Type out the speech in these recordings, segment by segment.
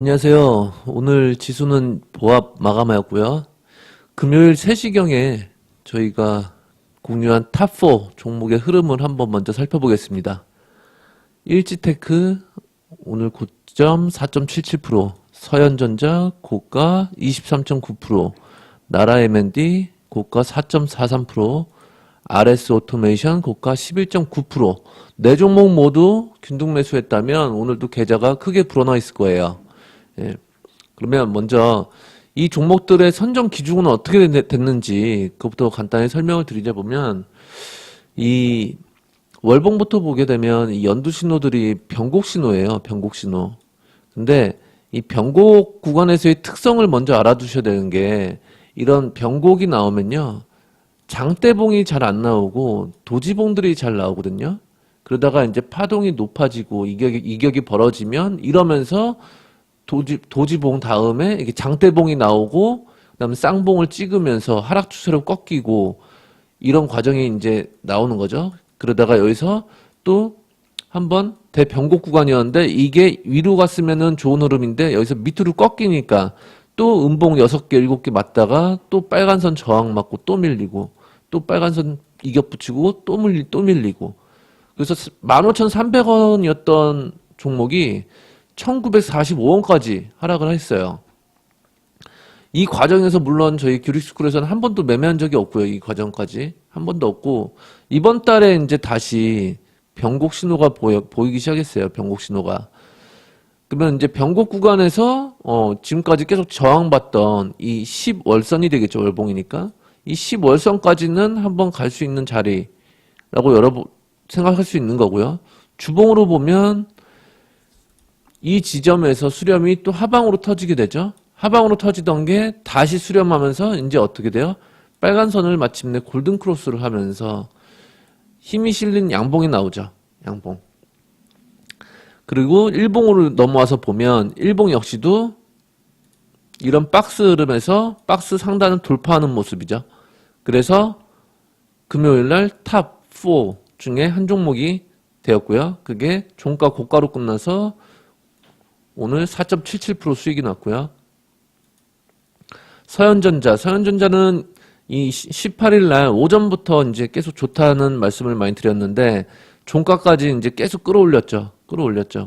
안녕하세요. 오늘 지수는 보합 마감하였고요. 금요일 3시경에 저희가 공유한 탑4 종목의 흐름을 한번 먼저 살펴보겠습니다. 일지테크 오늘 고점 4.77%, 서현전자 고가 23.9%, 나라 M&D 고가 4.43%, RS 오토메이션 고가 11.9%. 네 종목 모두 균등 매수했다면 오늘도 계좌가 크게 불어나 있을 거예요. 예. 그러면 먼저 이 종목들의 선정 기준은 어떻게 됐는지 그것부터 간단히 설명을 드리자보면, 이 월봉부터 보게 되면 이 연두 신호들이 변곡 신호예요. 변곡 신호. 근데 이 변곡 구간에서의 특성을 먼저 알아두셔야 되는 게, 이런 변곡이 나오면요, 장대봉이 잘 안 나오고 도지봉들이 잘 나오거든요. 그러다가 이제 파동이 높아지고 이격이 벌어지면 이러면서 도지봉 다음에 이게 장대봉이 나오고 그다음에 쌍봉을 찍으면서 하락 추세로 꺾이고, 이런 과정이 이제 나오는 거죠. 그러다가 여기서 또 한번 대변곡 구간이었는데 이게 위로 갔으면은 좋은 흐름인데 여기서 밑으로 꺾이니까 또 음봉 6개, 7개 맞다가 또 빨간선 저항 맞고 또 밀리고, 또 빨간선 이격 붙이고 또 밀리고. 그래서 15,300원이었던 종목이 1945원까지 하락을 했어요. 이 과정에서 물론 저희 규릭스쿨에서는 한 번도 매매한 적이 없고요. 이 과정까지 한 번도 없고, 이번 달에 이제 다시 변곡 신호가 보이기 시작했어요. 변곡 신호가. 그러면 이제 변곡 구간에서 지금까지 계속 저항받던 이 10월선이 되겠죠. 월봉이니까. 이 10월선까지는 한번 갈 수 있는 자리라고 여러분 생각할 수 있는 거고요. 주봉으로 보면 이 지점에서 수렴이 또 하방으로 터지게 되죠. 하방으로 터지던 게 다시 수렴하면서 이제 어떻게 돼요? 빨간 선을 마침내 골든 크로스를 하면서 힘이 실린 양봉이 나오죠. 양봉. 그리고 일봉으로 넘어와서 보면 일봉 역시도 이런 박스 흐름에서 박스 상단을 돌파하는 모습이죠. 그래서 금요일날 탑 4 중에 한 종목이 되었고요. 그게 종가 고가로 끝나서 오늘 4.77% 수익이 났고요. 서현전자는 이 18일 날 오전부터 이제 계속 좋다는 말씀을 많이 드렸는데 종가까지 이제 계속 끌어올렸죠.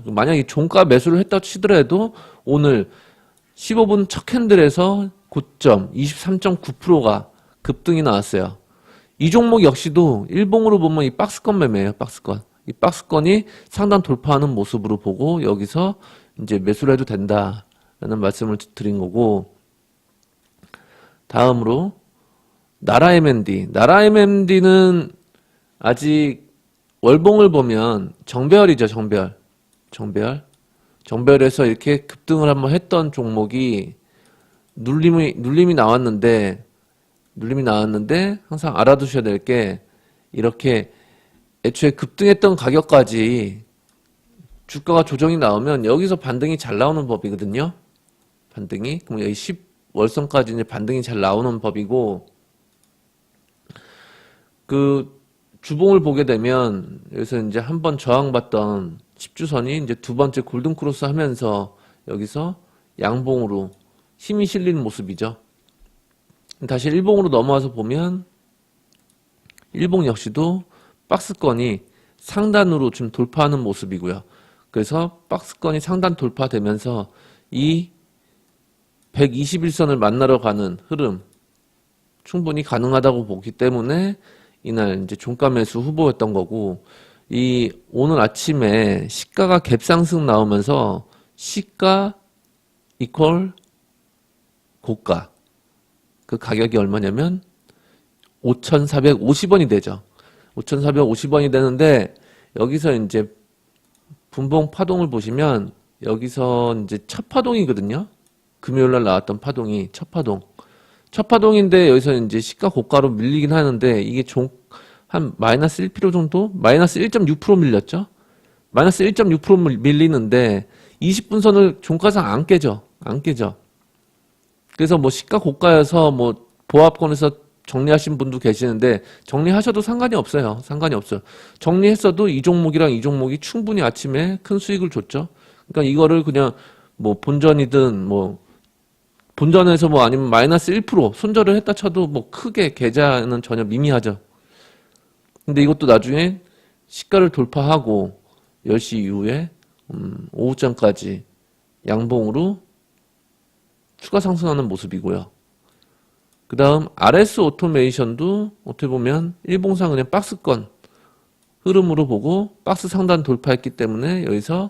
만약에 종가 매수를 했다 치더라도 오늘 15분 첫 캔들에서 고점 23.9%가 급등이 나왔어요. 이 종목 역시도 일봉으로 보면 이 박스권 매매예요. 박스권. 이 박스권이 상단 돌파하는 모습으로 보고 여기서 이제 매수를 해도 된다라는 말씀을 드린 거고, 다음으로 나라 M&D는 아직 월봉을 보면 정배열이죠. 정배열에서 이렇게 급등을 한번 했던 종목이 눌림이 나왔는데 항상 알아두셔야 될 게, 이렇게 애초에 급등했던 가격까지 주가가 조정이 나오면 여기서 반등이 잘 나오는 법이거든요. 반등이. 그럼 여기 10월선까지 이제 반등이 잘 나오는 법이고, 그 주봉을 보게 되면 여기서 이제 한번 저항받던 10주선이 이제 두 번째 골든 크로스 하면서 여기서 양봉으로 힘이 실리는 모습이죠. 다시 일봉으로 넘어와서 보면 일봉 역시도 박스권이 상단으로 지금 돌파하는 모습이고요. 그래서 박스권이 상단 돌파되면서 이 121선을 만나러 가는 흐름 충분히 가능하다고 보기 때문에 이날 이제 종가 매수 후보였던 거고, 이 오늘 아침에 시가가 갭상승 나오면서 시가 이퀄 고가, 그 가격이 얼마냐면 5,450원이 되죠. 5,450원이 되는데 여기서 이제 분봉 파동을 보시면 여기서 이제 첫 파동이거든요. 금요일날 나왔던 파동이 첫 파동인데 여기서 이제 시가 고가로 밀리긴 하는데 이게 한 마이너스 1% 정도? 마이너스 1.6% 밀렸죠? 마이너스 1.6% 밀리는데 20분 선을 종가상 안 깨져. 그래서 뭐 시가 고가여서 뭐 보합권에서 정리하신 분도 계시는데 정리하셔도 상관이 없어요. 정리했어도 이 종목이랑 이 종목이 충분히 아침에 큰 수익을 줬죠. 그러니까 이거를 그냥 뭐 본전이든 뭐 본전에서 뭐 아니면 마이너스 1% 손절을 했다 쳐도 뭐 크게 계좌는 전혀 미미하죠. 근데 이것도 나중에 시가를 돌파하고 10시 이후에 오후장까지 양봉으로 추가 상승하는 모습이고요. 그 다음 RS 오토메이션도 어떻게 보면 일봉상 그냥 박스권 흐름으로 보고 박스 상단 돌파했기 때문에 여기서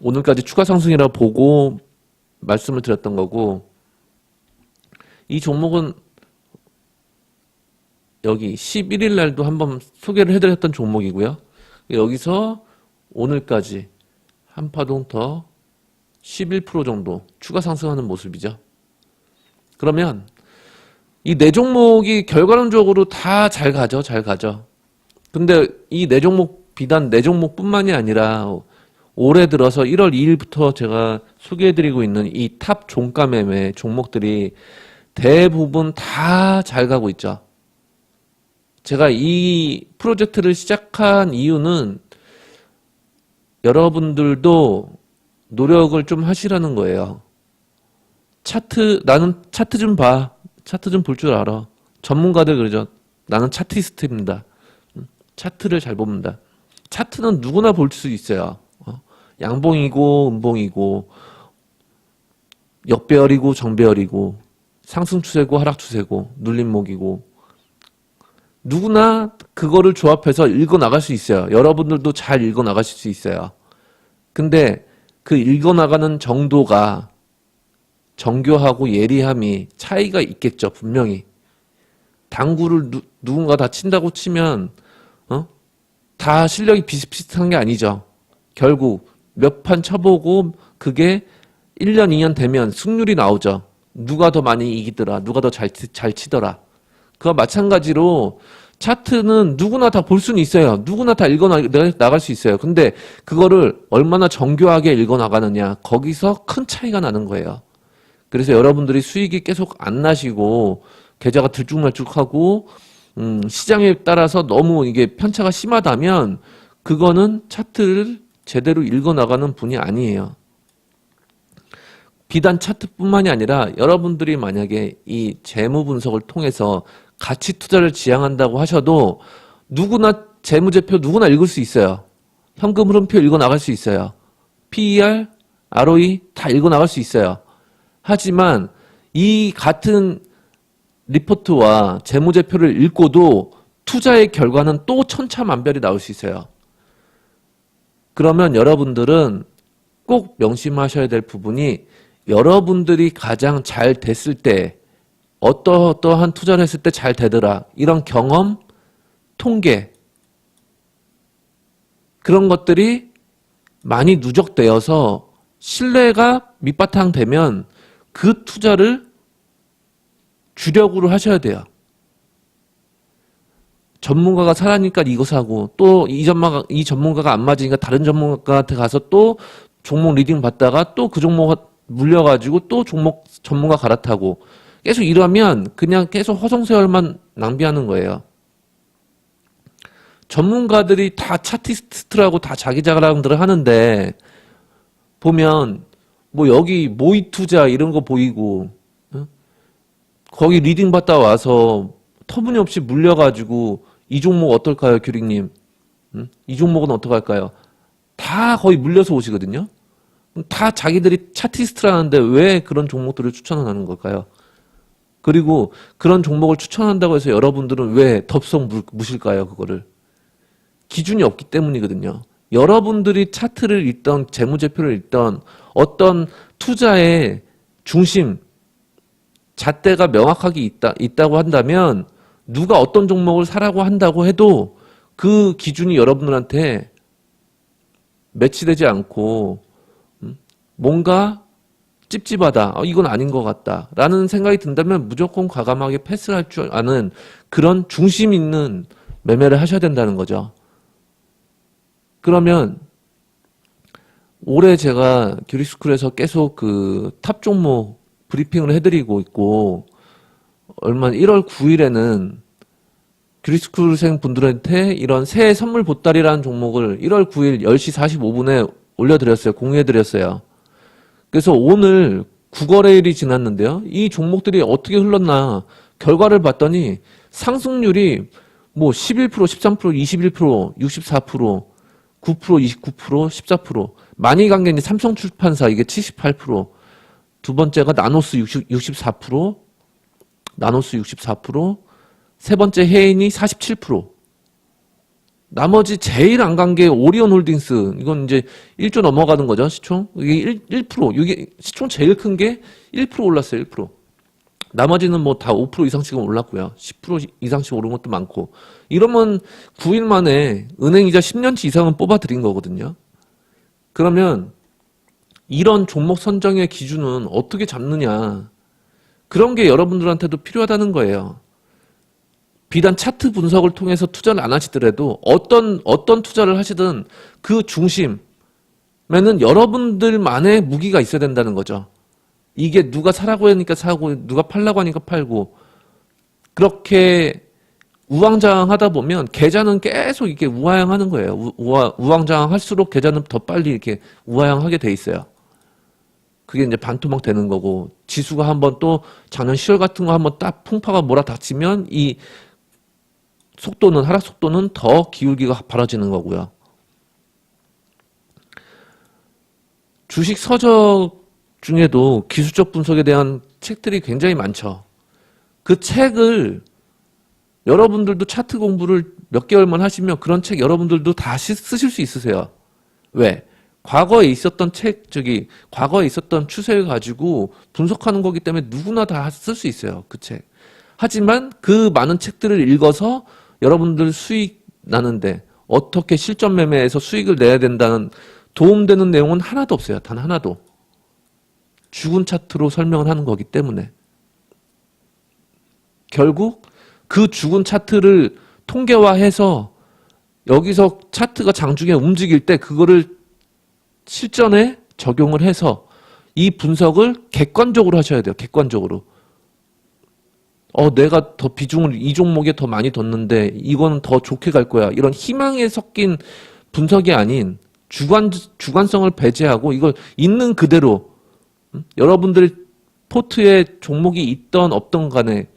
오늘까지 추가 상승이라 보고 말씀을 드렸던 거고, 이 종목은 여기 11일 날도 한번 소개를 해드렸던 종목이고요. 여기서 오늘까지 한 파동 더 11% 정도 추가 상승하는 모습이죠. 그러면 이 네 종목이 결과론적으로 다 잘 가죠. 잘 가죠. 근데 이 네 종목, 비단 네 종목뿐만이 아니라 올해 들어서 1월 2일부터 제가 소개해드리고 있는 이 탑 종가 매매 종목들이 대부분 다 잘 가고 있죠. 제가 이 프로젝트를 시작한 이유는 여러분들도 노력을 좀 하시라는 거예요. 나는 차트 좀 봐. 차트 좀 볼 줄 알아. 전문가들 그러죠. 나는 차트이스트입니다. 차트를 잘 봅니다. 차트는 누구나 볼 수 있어요. 양봉이고 음봉이고 역배열이고 정배열이고 상승 추세고 하락 추세고 눌림목이고 누구나 그거를 조합해서 읽어 나갈 수 있어요. 여러분들도 잘 읽어 나가실 수 있어요. 근데 그 읽어 나가는 정도가 정교하고 예리함이 차이가 있겠죠. 분명히. 당구를 누군가 다 친다고 치면 다 실력이 비슷비슷한 게 아니죠. 결국 몇 판 쳐보고 그게 1년, 2년 되면 승률이 나오죠. 누가 더 많이 이기더라. 누가 더 잘 치더라. 그와 마찬가지로 차트는 누구나 다 볼 수는 있어요. 누구나 다 나갈 수 있어요. 근데 그거를 얼마나 정교하게 읽어나가느냐. 거기서 큰 차이가 나는 거예요. 그래서 여러분들이 수익이 계속 안 나시고 계좌가 들쭉날쭉하고 시장에 따라서 너무 이게 편차가 심하다면 그거는 차트를 제대로 읽어나가는 분이 아니에요. 비단 차트뿐만이 아니라 여러분들이 만약에 이 재무 분석을 통해서 가치 투자를 지향한다고 하셔도 누구나 재무제표 누구나 읽을 수 있어요. 현금 흐름표 읽어나갈 수 있어요. PER, ROE 다 읽어나갈 수 있어요. 하지만 이 같은 리포트와 재무제표를 읽고도 투자의 결과는 또 천차만별이 나올 수 있어요. 그러면 여러분들은 꼭 명심하셔야 될 부분이 여러분들이 가장 잘 됐을 때 어떠한 투자를 했을 때 잘 되더라. 이런 경험, 통계 그런 것들이 많이 누적되어서 신뢰가 밑바탕 되면 그 투자를 주력으로 하셔야 돼요. 전문가가 사라니까 이거 사고 또 이 전문가가 안 맞으니까 다른 전문가한테 가서 또 종목 리딩 받다가 또 그 종목 물려가지고 또 전문가 갈아타고 계속 이러면 그냥 계속 허송세월만 낭비하는 거예요. 전문가들이 다 차티스트라고 다 자기 자랑들을 하는데 보면 뭐 여기 모의 투자 이런 거 보이고 거기 리딩 받다 와서 터무니없이 물려가지고 이 종목 어떨까요, 규링님? 이 종목은 어떡할까요? 다 거의 물려서 오시거든요. 다 자기들이 차티스트라는데 왜 그런 종목들을 추천하는 걸까요? 그리고 그런 종목을 추천한다고 해서 여러분들은 왜 덥석 무실까요, 그거를? 기준이 없기 때문이거든요. 여러분들이 차트를 읽던 재무제표를 읽던 어떤 투자의 중심, 잣대가 명확하게 있다고 한다면 누가 어떤 종목을 사라고 한다고 해도 그 기준이 여러분들한테 매치되지 않고 뭔가 찝찝하다. 이건 아닌 것 같다. 라는 생각이 든다면 무조건 과감하게 패스를 할 줄 아는 그런 중심 있는 매매를 하셔야 된다는 거죠. 그러면 올해 제가 규리스쿨에서 계속 그 탑 종목 브리핑을 해드리고 있고 1월 9일에는 규리스쿨생 분들한테 이런 새해 선물 보따리라는 종목을 1월 9일 10시 45분에 올려드렸어요. 공유해드렸어요. 그래서 오늘 9거래일이 지났는데요. 이 종목들이 어떻게 흘렀나 결과를 봤더니 상승률이 뭐 11%, 13%, 21%, 64%, 9%, 29%, 14%. 많이 간 게 이제 삼성출판사 이게 78%, 두 번째가 나노스 64%, 나노스 64%, 세 번째 해인이 47%. 나머지 제일 안 간 게 오리온홀딩스. 이건 이제 1조 넘어가는 거죠, 시총. 이게 1%. 이게 시총 제일 큰 게 1% 올랐어요, 1%. 나머지는 뭐 다 5% 이상씩은 올랐고요. 10% 이상씩 오른 것도 많고. 이러면 9일 만에 은행이자 10년치 이상은 뽑아드린 거거든요. 그러면 이런 종목 선정의 기준은 어떻게 잡느냐. 그런 게 여러분들한테도 필요하다는 거예요. 비단 차트 분석을 통해서 투자를 안 하시더라도 어떤 투자를 하시든 그 중심에는 여러분들만의 무기가 있어야 된다는 거죠. 이게 누가 사라고 하니까 사고 누가 팔라고 하니까 팔고 그렇게 우왕좌왕하다 보면 계좌는 계속 이렇게 우하향하는 거예요. 우왕좌왕할수록 계좌는 더 빨리 이렇게 우하향하게 돼 있어요. 그게 이제 반토막 되는 거고 지수가 한번 또 작년 10월 같은 거 한번 딱 풍파가 몰아닥치면 이 속도는 하락 속도는 더 기울기가 벌어지는 거고요. 주식 서적 중에도 기술적 분석에 대한 책들이 굉장히 많죠. 그 책을 여러분들도 차트 공부를 몇 개월만 하시면 그런 책 여러분들도 다 쓰실 수 있으세요. 왜? 과거에 있었던 과거에 있었던 추세를 가지고 분석하는 거기 때문에 누구나 다 쓸 수 있어요. 그 책. 하지만 그 많은 책들을 읽어서 여러분들 수익 나는데 어떻게 실전 매매에서 수익을 내야 된다는 도움되는 내용은 하나도 없어요. 단 하나도. 죽은 차트로 설명을 하는 거기 때문에. 결국 그 죽은 차트를 통계화해서 여기서 차트가 장중에 움직일 때 그거를 실전에 적용을 해서 이 분석을 객관적으로 하셔야 돼요. 객관적으로. 내가 더 비중을 이 종목에 더 많이 뒀는데 이거는 더 좋게 갈 거야. 이런 희망에 섞인 분석이 아닌 주관성을 배제하고 이걸 있는 그대로 여러분들 포트에 종목이 있던 없던 간에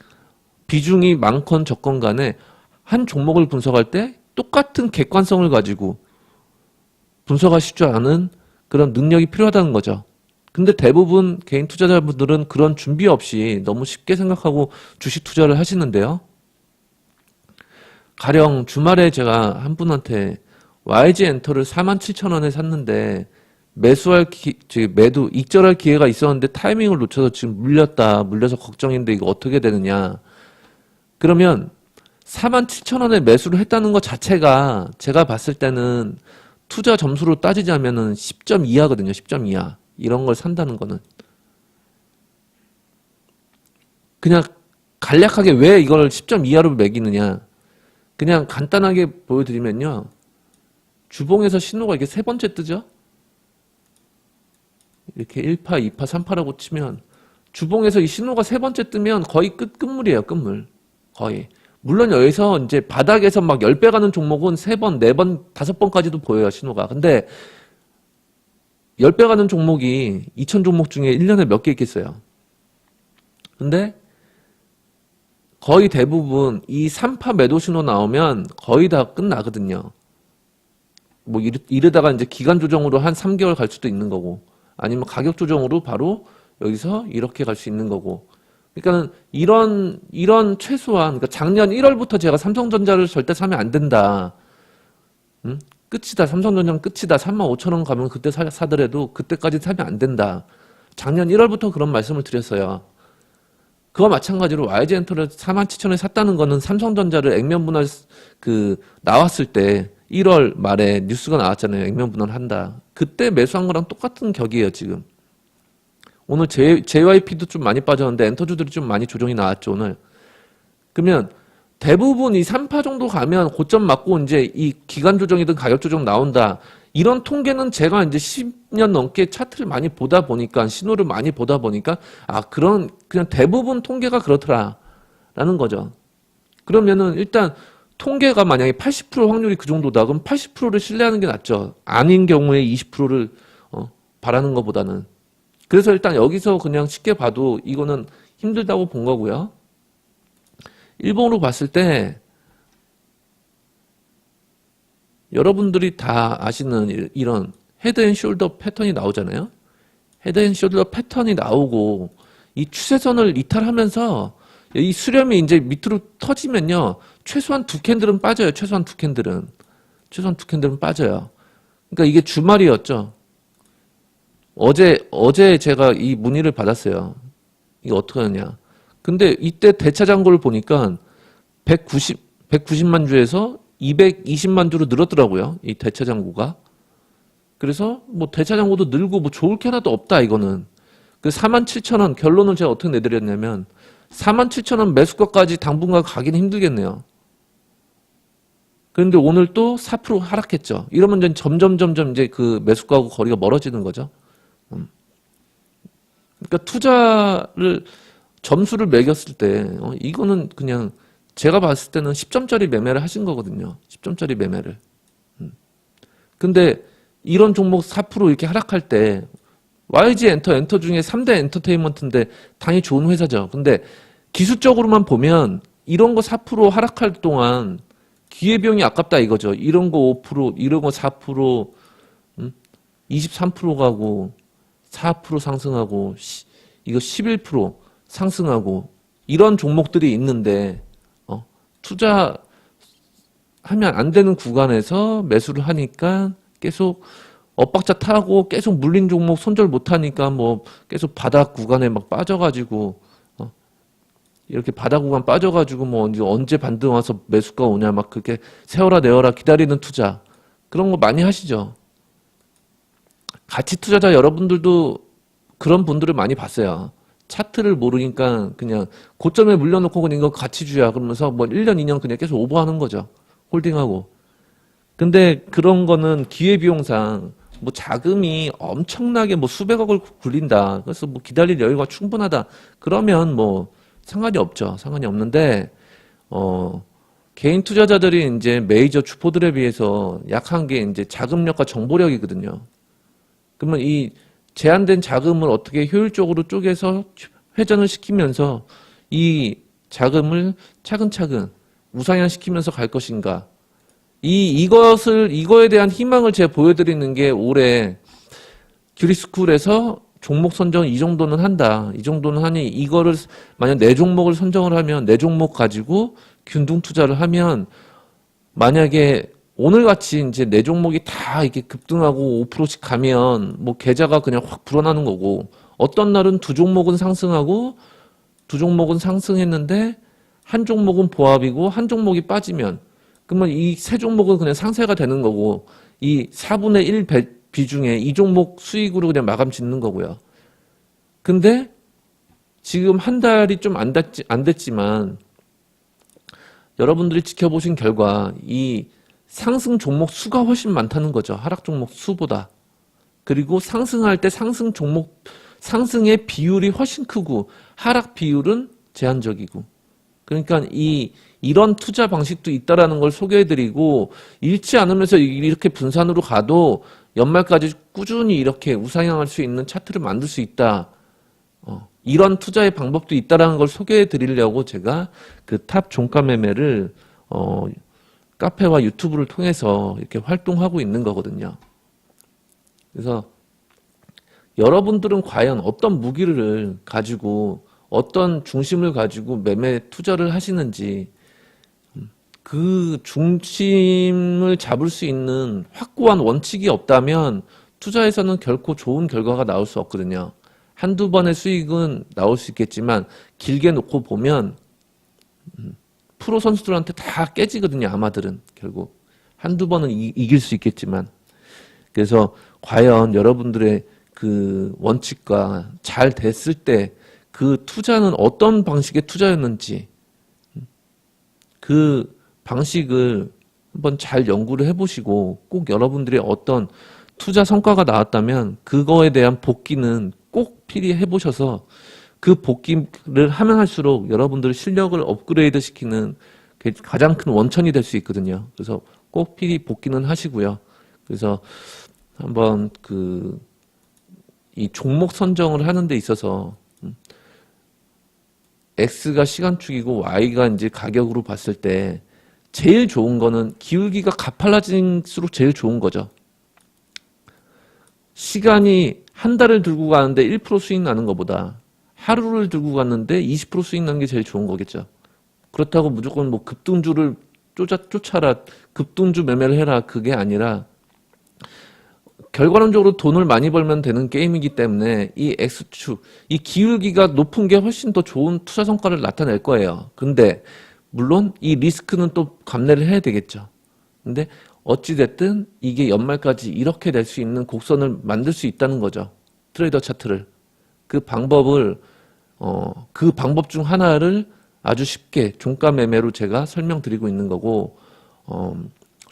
비중이 많건 적건 간에 한 종목을 분석할 때 똑같은 객관성을 가지고 분석하실 줄 아는 그런 능력이 필요하다는 거죠. 근데 대부분 개인 투자자분들은 그런 준비 없이 너무 쉽게 생각하고 주식 투자를 하시는데요. 가령 주말에 제가 한 분한테 YG 엔터를 47,000원에 샀는데 익절할 기회가 있었는데 타이밍을 놓쳐서 지금 물려서 걱정인데 이거 어떻게 되느냐. 그러면 47,000원에 매수를 했다는 것 자체가 제가 봤을 때는 투자 점수로 따지자면은 10점 이하거든요. 10점 이하. 이런 걸 산다는 거는. 그냥 간략하게 왜 이걸 10점 이하로 매기느냐. 그냥 간단하게 보여드리면요. 주봉에서 신호가 이렇게 세 번째 뜨죠? 이렇게 1파, 2파, 3파라고 치면 주봉에서 이 신호가 세 번째 뜨면 거의 끝물이에요. 끝물. 거의. 물론 여기서 이제 바닥에서 막 10배 가는 종목은 3번, 4번, 5번까지도 보여요. 신호가. 근데 10배 가는 종목이 2,000 종목 중에 1년에 몇 개 있겠어요. 근데 거의 대부분 이 3파 매도 신호 나오면 거의 다 끝나거든요. 뭐 이러다가 이제 기간 조정으로 한 3개월 갈 수도 있는 거고 아니면 가격 조정으로 바로 여기서 이렇게 갈 수 있는 거고. 그러니까는 이런 최소한 그러니까 작년 1월부터 제가 삼성전자를 절대 사면 안 된다. 끝이다. 삼성전자는 끝이다. 35,000원 가면 그때 사더라도 그때까지 사면 안 된다. 작년 1월부터 그런 말씀을 드렸어요. 그와 마찬가지로 YG엔터를 47,000원에 샀다는 거는 삼성전자를 액면 분할 나왔을 때 1월 말에 뉴스가 나왔잖아요. 액면 분할 한다. 그때 매수한 거랑 똑같은 격이에요, 지금. 오늘 JYP도 좀 많이 빠졌는데 엔터주들이 좀 많이 조정이 나왔죠, 오늘. 그러면 대부분 이 3파 정도 가면 고점 맞고 이제 이 기간 조정이든 가격 조정 나온다. 이런 통계는 제가 이제 10년 넘게 차트를 많이 보다 보니까 신호를 많이 보다 보니까 그냥 대부분 통계가 그렇더라라는 거죠. 그러면은 일단 통계가 만약에 80% 확률이 그 정도다. 그럼 80%를 신뢰하는 게 낫죠. 아닌 경우에 20%를 바라는 것보다는. 그래서 일단 여기서 그냥 쉽게 봐도 이거는 힘들다고 본 거고요. 일봉으로 봤을 때 여러분들이 다 아시는 이런 헤드 앤 숄더 패턴이 나오잖아요. 헤드 앤 숄더 패턴이 나오고 이 추세선을 이탈하면서 이 수렴이 이제 밑으로 터지면요. 최소한 두 캔들은 빠져요. 최소한 두 캔들은. 최소한 두 캔들은 빠져요. 그러니까 이게 주말이었죠. 어제 제가 이 문의를 받았어요. 이거 어떻게 하냐. 근데 이때 대차장고를 보니까 190만 주에서 220만 주로 늘었더라고요. 이 대차장고가. 그래서 뭐 대차장고도 늘고 뭐 좋을 게 하나도 없다 이거는. 그 47,000원 결론을 제가 어떻게 내드렸냐면 47,000원 매수가까지 당분간 가기는 힘들겠네요. 그런데 오늘 또 4% 하락했죠. 이러면 이제 점점 이제 그 매수가하고 거리가 멀어지는 거죠. 그러니까 투자를 점수를 매겼을 때 이거는 그냥 제가 봤을 때는 10점짜리 매매를 하신 거거든요. 10점짜리 매매를. 근데 이런 종목 4% 이렇게 하락할 때 YG 엔터 중에 3대 엔터테인먼트인데 당연히 좋은 회사죠. 근데 기술적으로만 보면 이런 거 4% 하락할 동안 기회비용이 아깝다 이거죠. 이런 거 5%, 이런 거 4%, 23% 가고 4% 상승하고 이거 11% 상승하고 이런 종목들이 있는데 투자하면 안 되는 구간에서 매수를 하니까 계속 엇박자 타고 계속 물린 종목 손절 못하니까 뭐 계속 바닥 구간에 막 빠져가지고 이렇게 바닥 구간 빠져가지고 뭐 언제 반등 와서 매수가 오냐 막 그렇게 세워라 내어라 기다리는 투자 그런 거 많이 하시죠. 가치 투자자 여러분들도 그런 분들을 많이 봤어요. 차트를 모르니까 그냥 고점에 물려놓고 그냥 이거 가치주야 그러면서 뭐 1년, 2년 그냥 계속 오버하는 거죠. 홀딩하고. 근데 그런 거는 기회비용상 뭐 자금이 엄청나게 뭐 수백억을 굴린다. 그래서 뭐 기다릴 여유가 충분하다. 그러면 뭐 상관이 없죠. 상관이 없는데, 개인 투자자들이 이제 메이저 주포들에 비해서 약한 게 이제 자금력과 정보력이거든요. 그러면 이 제한된 자금을 어떻게 효율적으로 쪼개서 회전을 시키면서 이 자금을 차근차근 우상향시키면서 갈 것인가. 이거에 대한 희망을 제가 보여드리는 게 올해 큐리스쿨에서 종목 선정 이 정도는 한다. 이 정도는 하니 이거를 만약 네 종목을 선정을 하면 네 종목 가지고 균등 투자를 하면 만약에 오늘 같이 이제 네 종목이 다 이렇게 급등하고 5%씩 가면 뭐 계좌가 그냥 확 불어나는 거고 어떤 날은 두 종목은 상승하고 두 종목은 상승했는데 한 종목은 보합이고 한 종목이 빠지면 그러면 이 세 종목은 그냥 상세가 되는 거고 이 4분의 1 비중에 이 종목 수익으로 그냥 마감 짓는 거고요. 근데 지금 한 달이 좀 안 됐지만 여러분들이 지켜보신 결과 이 상승 종목 수가 훨씬 많다는 거죠. 하락 종목 수보다. 그리고 상승할 때 상승의 비율이 훨씬 크고 하락 비율은 제한적이고. 그러니까 이런 투자 방식도 있다라는 걸 소개해드리고 잃지 않으면서 이렇게 분산으로 가도 연말까지 꾸준히 이렇게 우상향할 수 있는 차트를 만들 수 있다. 이런 투자의 방법도 있다라는 걸 소개해드리려고 제가 그 탑 종가 매매를 카페와 유튜브를 통해서 이렇게 활동하고 있는 거거든요. 그래서 여러분들은 과연 어떤 무기를 가지고 어떤 중심을 가지고 매매 투자를 하시는지 그 중심을 잡을 수 있는 확고한 원칙이 없다면 투자에서는 결코 좋은 결과가 나올 수 없거든요. 한두 번의 수익은 나올 수 있겠지만 길게 놓고 보면 프로 선수들한테 다 깨지거든요. 아마들은 결국 한두 번은 이길 수 있겠지만 그래서 과연 여러분들의 그 원칙과 잘 됐을 때 그 투자는 어떤 방식의 투자였는지 그 방식을 한번 잘 연구를 해보시고 꼭 여러분들의 어떤 투자 성과가 나왔다면 그거에 대한 복귀는 꼭 필히 해보셔서 그 복귀를 하면 할수록 여러분들의 실력을 업그레이드 시키는 가장 큰 원천이 될 수 있거든요. 그래서 꼭 필히 복귀는 하시고요. 그래서 한번 이 종목 선정을 하는 데 있어서 X가 시간축이고 Y가 이제 가격으로 봤을 때 제일 좋은 거는 기울기가 가팔라질수록 제일 좋은 거죠. 시간이 한 달을 들고 가는데 1% 수익 나는 것보다 하루를 들고 갔는데 20% 수익 나는 게 제일 좋은 거겠죠. 그렇다고 무조건 뭐 급등주를 쫓아라, 급등주 매매를 해라, 그게 아니라 결과론적으로 돈을 많이 벌면 되는 게임이기 때문에 이 X축, 이 기울기가 높은 게 훨씬 더 좋은 투자 성과를 나타낼 거예요. 근데 물론 이 리스크는 또 감내를 해야 되겠죠. 근데 어찌됐든 이게 연말까지 이렇게 될 수 있는 곡선을 만들 수 있다는 거죠. 트레이더 차트를. 그 방법을 그 방법 중 하나를 아주 쉽게 종가 매매로 제가 설명드리고 있는 거고,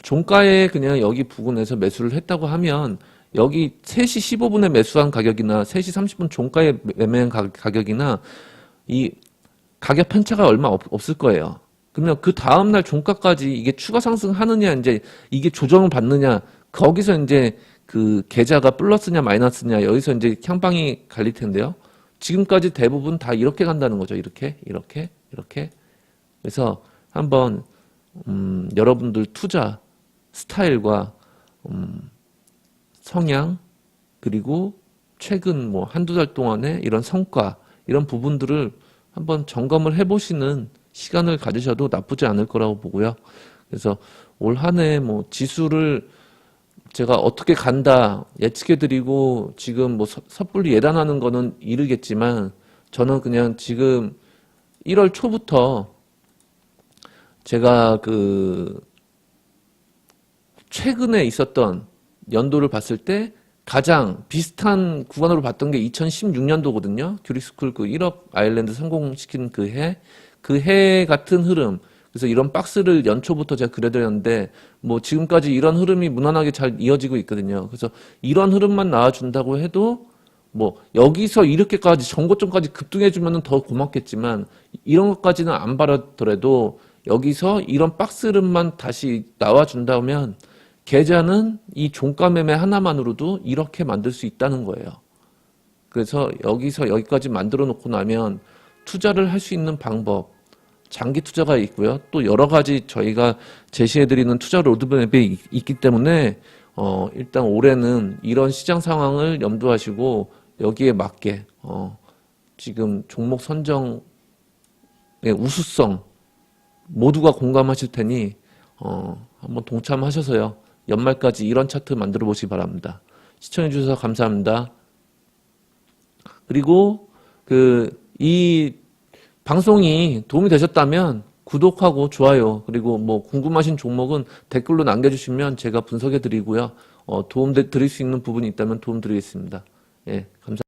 종가에 그냥 여기 부근에서 매수를 했다고 하면 여기 3시 15분에 매수한 가격이나 3시 30분 종가에 매매한 가격이나 이 가격 편차가 얼마 없을 거예요. 그러면 그 다음날 종가까지 이게 추가 상승하느냐, 이제 이게 조정을 받느냐, 거기서 이제 그 계좌가 플러스냐 마이너스냐, 여기서 이제 향방이 갈릴 텐데요. 지금까지 대부분 다 이렇게 간다는 거죠. 이렇게. 그래서 한번 여러분들 투자 스타일과 성향, 그리고 최근 뭐 한두 달 동안의 이런 성과, 이런 부분들을 한번 점검을 해보시는 시간을 가지셔도 나쁘지 않을 거라고 보고요. 그래서 올 한 해 뭐 지수를 제가 어떻게 간다 예측해드리고 지금 뭐 섣불리 예단하는 거는 이르겠지만, 저는 그냥 지금 1월 초부터 제가 그 최근에 있었던 연도를 봤을 때 가장 비슷한 구간으로 봤던 게 2016년도거든요. 큐리스쿨 그 1억 아일랜드 성공시킨 그 해 같은 흐름. 그래서 이런 박스를 연초부터 제가 그려드렸는데, 뭐 지금까지 이런 흐름이 무난하게 잘 이어지고 있거든요. 그래서 이런 흐름만 나와준다고 해도 뭐 여기서 이렇게까지 전고점까지 급등해주면 더 고맙겠지만, 이런 것까지는 안 바라더라도 여기서 이런 박스 흐름만 다시 나와준다면 계좌는 이 종가 매매 하나만으로도 이렇게 만들 수 있다는 거예요. 그래서 여기서 여기까지 만들어 놓고 나면 투자를 할 수 있는 방법, 장기 투자가 있고요. 또 여러 가지 저희가 제시해드리는 투자 로드맵이 있기 때문에 일단 올해는 이런 시장 상황을 염두하시고 여기에 맞게 지금 종목 선정의 우수성 모두가 공감하실 테니 한번 동참하셔서요. 연말까지 이런 차트 만들어 보시기 바랍니다. 시청해 주셔서 감사합니다. 그리고 이 방송이 도움이 되셨다면 구독하고 좋아요, 그리고 뭐 궁금하신 종목은 댓글로 남겨주시면 제가 분석해 드리고요. 도움 드릴 수 있는 부분이 있다면 도움 드리겠습니다. 예, 감사합니다.